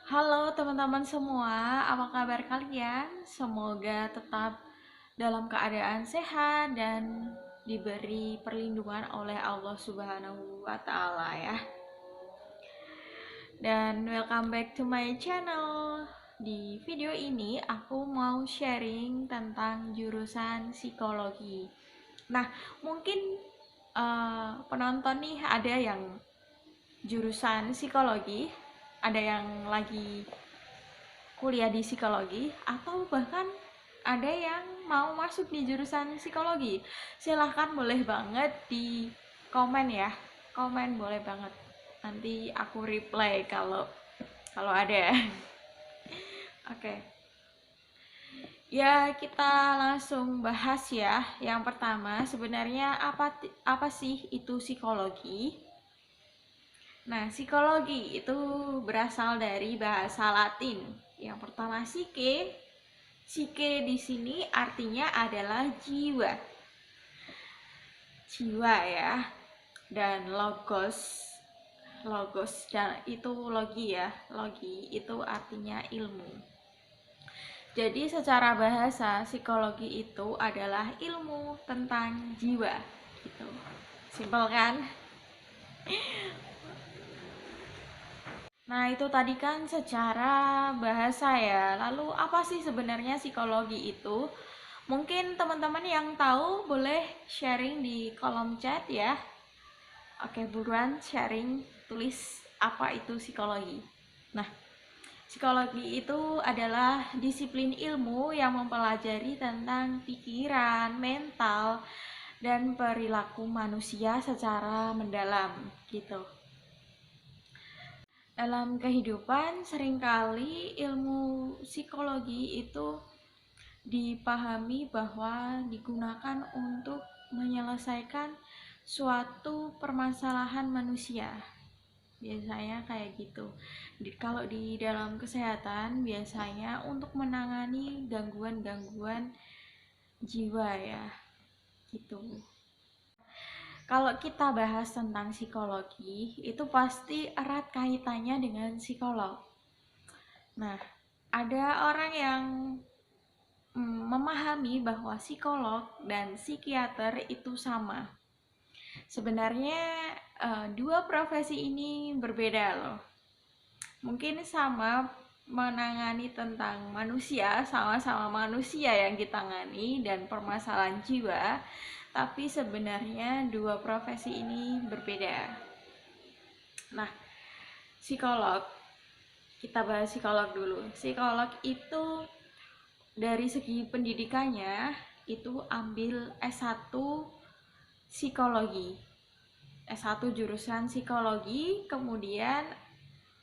Halo teman-teman semua, apa kabar kalian? Semoga tetap dalam keadaan sehat dan diberi perlindungan oleh Allah Subhanahu wa Ta'ala ya. Dan welcome back to my channel. Di video ini aku mau sharing tentang jurusan psikologi. Nah, mungkin penonton nih ada yang jurusan psikologi, ada yang lagi kuliah di psikologi, atau bahkan ada yang mau masuk di jurusan psikologi. Silahkan boleh banget di komen ya, komen boleh banget, nanti aku reply kalau kalau ada. Oke, ya kita langsung bahas ya. Yang pertama, sebenarnya apa sih itu psikologi? Nah, psikologi itu berasal dari bahasa Latin. Yang pertama psike. Psike di sini artinya adalah jiwa. Jiwa ya. Dan logos. Logos dan itu logi ya. Logi itu artinya ilmu. Jadi secara bahasa psikologi itu adalah ilmu tentang jiwa gitu. Simpel kan? Nah, itu tadi kan secara bahasa ya. Lalu apa sih sebenarnya psikologi itu? Mungkin teman-teman yang tahu boleh sharing di kolom chat ya. Oke, buruan sharing, tulis apa itu psikologi. Nah, psikologi itu adalah disiplin ilmu yang mempelajari tentang pikiran, mental, dan perilaku manusia secara mendalam gitu. Dalam kehidupan seringkali ilmu psikologi itu dipahami bahwa digunakan untuk menyelesaikan suatu permasalahan manusia. Biasanya kayak gitu. Kalau di dalam kesehatan biasanya untuk menangani gangguan-gangguan jiwa ya, gitu. Kalau kita bahas tentang psikologi, itu pasti erat kaitannya dengan psikolog. Nah, ada orang yang memahami bahwa psikolog dan psikiater itu sama. Sebenarnya dua profesi ini berbeda loh. Mungkin sama menangani tentang manusia, sama-sama manusia yang ditangani dan permasalahan jiwa, tapi sebenarnya dua profesi ini berbeda. Nah, psikolog, kita bahas psikolog dulu. Psikolog itu dari segi pendidikannya itu ambil S1 psikologi. S1 jurusan psikologi, kemudian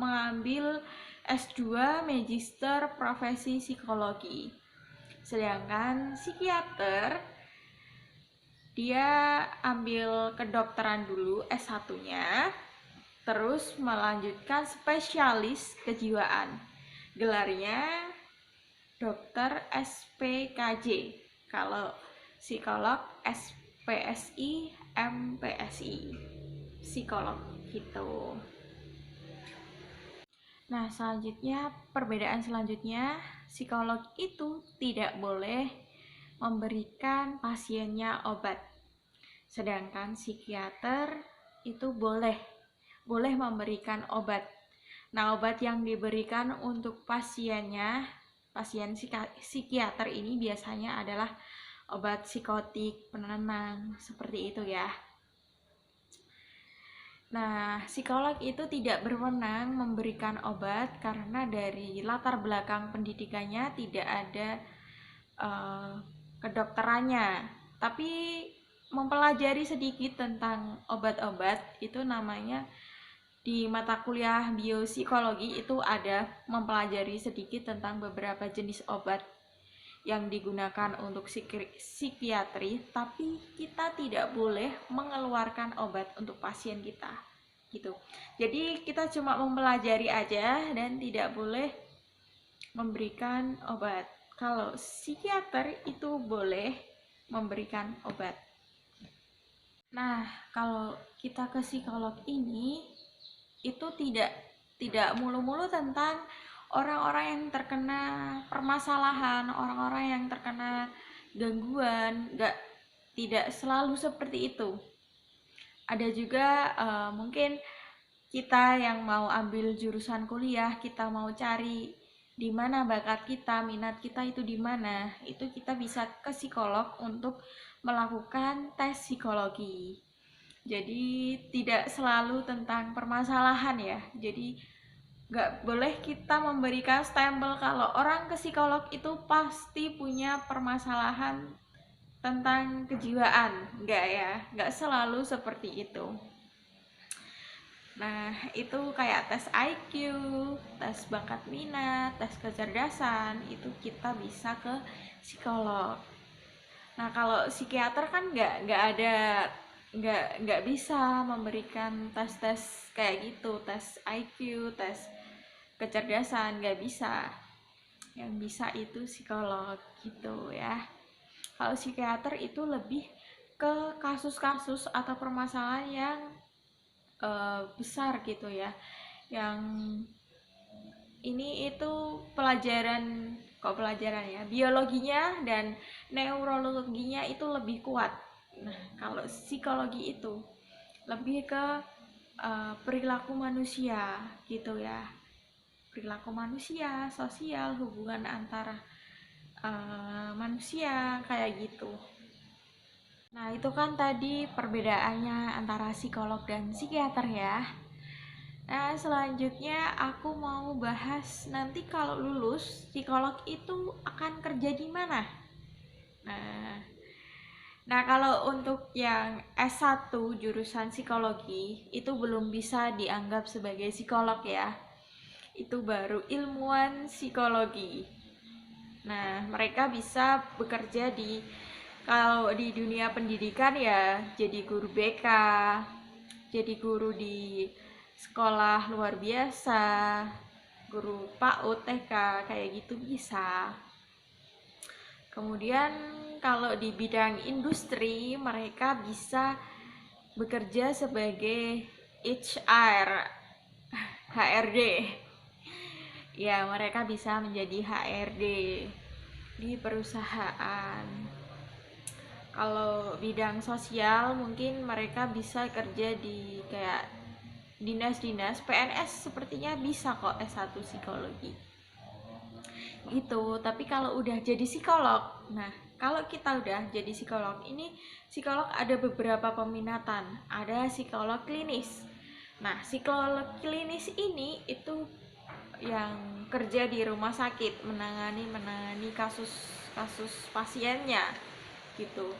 mengambil S2 magister profesi psikologi. Sedangkan psikiater dia ambil kedokteran dulu S1-nya, terus melanjutkan spesialis kejiwaan. Gelarnya dokter SPKJ. Kalau psikolog SPSI, MPSI. Psikolog gitu. Nah, selanjutnya perbedaan selanjutnya, psikolog itu tidak boleh memberikan pasiennya obat. Sedangkan psikiater itu boleh memberikan obat. Nah, obat yang diberikan untuk pasiennya, pasien psikiater ini biasanya adalah obat psikotik, penenang, seperti itu ya. Nah, psikolog itu tidak berwenang memberikan obat karena dari latar belakang pendidikannya tidak ada kedokterannya, tapi mempelajari sedikit tentang obat-obat itu namanya di mata kuliah biopsikologi itu ada mempelajari sedikit tentang beberapa jenis obat yang digunakan untuk psikiatri, tapi kita tidak boleh mengeluarkan obat untuk pasien kita gitu. Jadi kita cuma mempelajari aja dan tidak boleh memberikan obat. Kalau psikiater itu boleh memberikan obat. Nah, kalau kita ke psikolog ini itu tidak mulu-mulu tentang orang-orang yang terkena permasalahan, orang-orang yang terkena gangguan, tidak selalu seperti itu. Ada juga mungkin kita yang mau ambil jurusan kuliah, kita mau cari di mana bakat kita, minat kita itu di mana, itu kita bisa ke psikolog untuk melakukan tes psikologi. Jadi tidak selalu tentang permasalahan ya. Jadi nggak boleh kita memberikan stempel kalau orang ke psikolog itu pasti punya permasalahan tentang kejiwaan. Nggak ya, nggak selalu seperti itu. Nah, itu kayak tes IQ, tes bakat minat, tes kecerdasan, itu kita bisa ke psikolog. Nah, kalau psikiater kan nggak bisa memberikan tes-tes kayak gitu, tes IQ, tes kecerdasan, nggak bisa. Yang bisa itu psikolog gitu ya. Kalau psikiater itu lebih ke kasus-kasus atau permasalahan yang besar gitu ya, yang ini itu pelajaran ya, biologinya dan neurologinya itu lebih kuat. Nah, kalau psikologi itu lebih ke perilaku manusia gitu ya, perilaku manusia, sosial, hubungan antara manusia kayak gitu. Nah, itu kan tadi perbedaannya antara psikolog dan psikiater ya. Nah, selanjutnya aku mau bahas nanti kalau lulus psikolog itu akan kerja di mana. Nah, kalau untuk yang S1 jurusan psikologi itu belum bisa dianggap sebagai psikolog ya. Itu baru ilmuwan psikologi. Nah, mereka bisa bekerja kalau di dunia pendidikan ya jadi guru BK, jadi guru di sekolah luar biasa, guru PAUD, TK, kayak gitu bisa. Kemudian kalau di bidang industri mereka bisa bekerja sebagai HRD. Ya, mereka bisa menjadi HRD di perusahaan. Kalau bidang sosial mungkin mereka bisa kerja di kayak dinas-dinas, PNS sepertinya bisa kok S1 psikologi gitu. Tapi kalau udah jadi psikolog, nah kalau kita udah jadi psikolog, ini psikolog ada beberapa peminatan. Ada psikolog klinis. Nah, psikolog klinis ini itu yang kerja di rumah sakit, menangani kasus pasiennya gitu.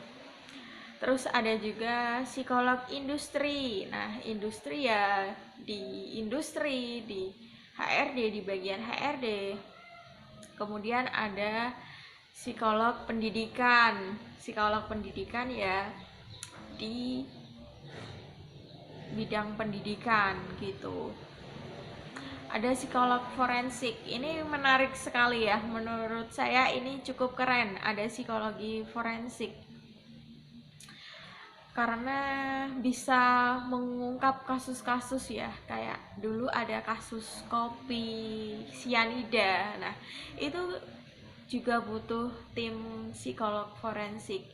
Terus ada juga psikolog industri. Nah, industri ya di industri, di HRD, di bagian HRD. Kemudian ada psikolog pendidikan. Psikolog pendidikan ya di bidang pendidikan gitu. Ada psikolog forensik. Ini menarik sekali ya. Menurut saya ini cukup keren. Ada psikologi forensik. Karena bisa mengungkap kasus-kasus ya. Kayak dulu ada kasus kopi sianida. Nah, itu juga butuh tim psikolog forensik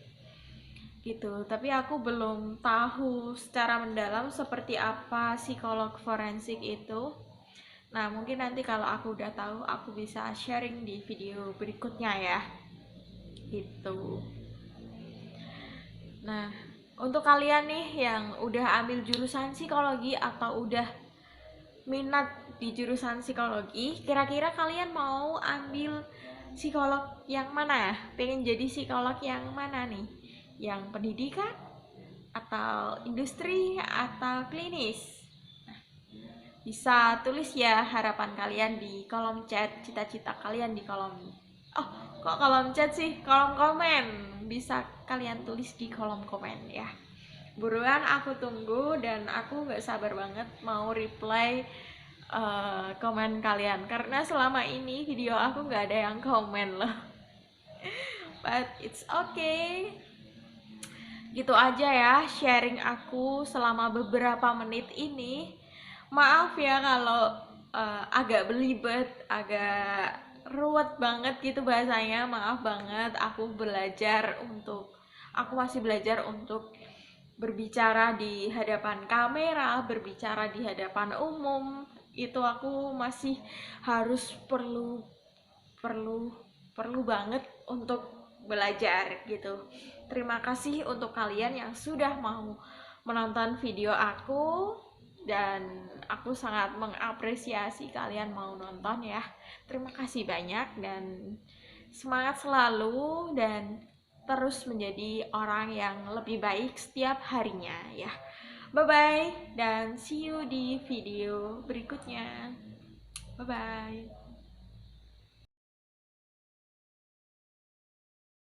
gitu. Tapi aku belum tahu secara mendalam seperti apa psikolog forensik itu. Nah, mungkin nanti kalau aku udah tahu, aku bisa sharing di video berikutnya ya. Gitu. Nah, untuk kalian nih yang udah ambil jurusan psikologi atau udah minat di jurusan psikologi, kira-kira kalian mau ambil psikolog yang mana? Pengen jadi psikolog yang mana nih? Yang pendidikan? Atau industri? Atau klinis? Bisa tulis ya harapan kalian di kolom chat, cita-cita kalian di kolom. Oh, kok kolom chat sih? Kolom komen. Bisa kalian tulis di kolom komen ya. Buruan aku tunggu dan aku gak sabar banget mau reply komen kalian. Karena selama ini video aku gak ada yang komen loh. But it's okay. Gitu aja ya sharing aku selama beberapa menit ini. Maaf ya kalau agak belibet, agak ruwet banget gitu bahasanya. Maaf banget, aku masih belajar untuk berbicara di hadapan kamera, berbicara di hadapan umum. Itu aku masih harus perlu perlu perlu banget untuk belajar gitu. Terima kasih untuk kalian yang sudah mau menonton video aku, dan aku sangat mengapresiasi kalian mau nonton ya. Terima kasih banyak dan semangat selalu dan terus menjadi orang yang lebih baik setiap harinya ya. Bye bye dan see you di video berikutnya. Bye bye.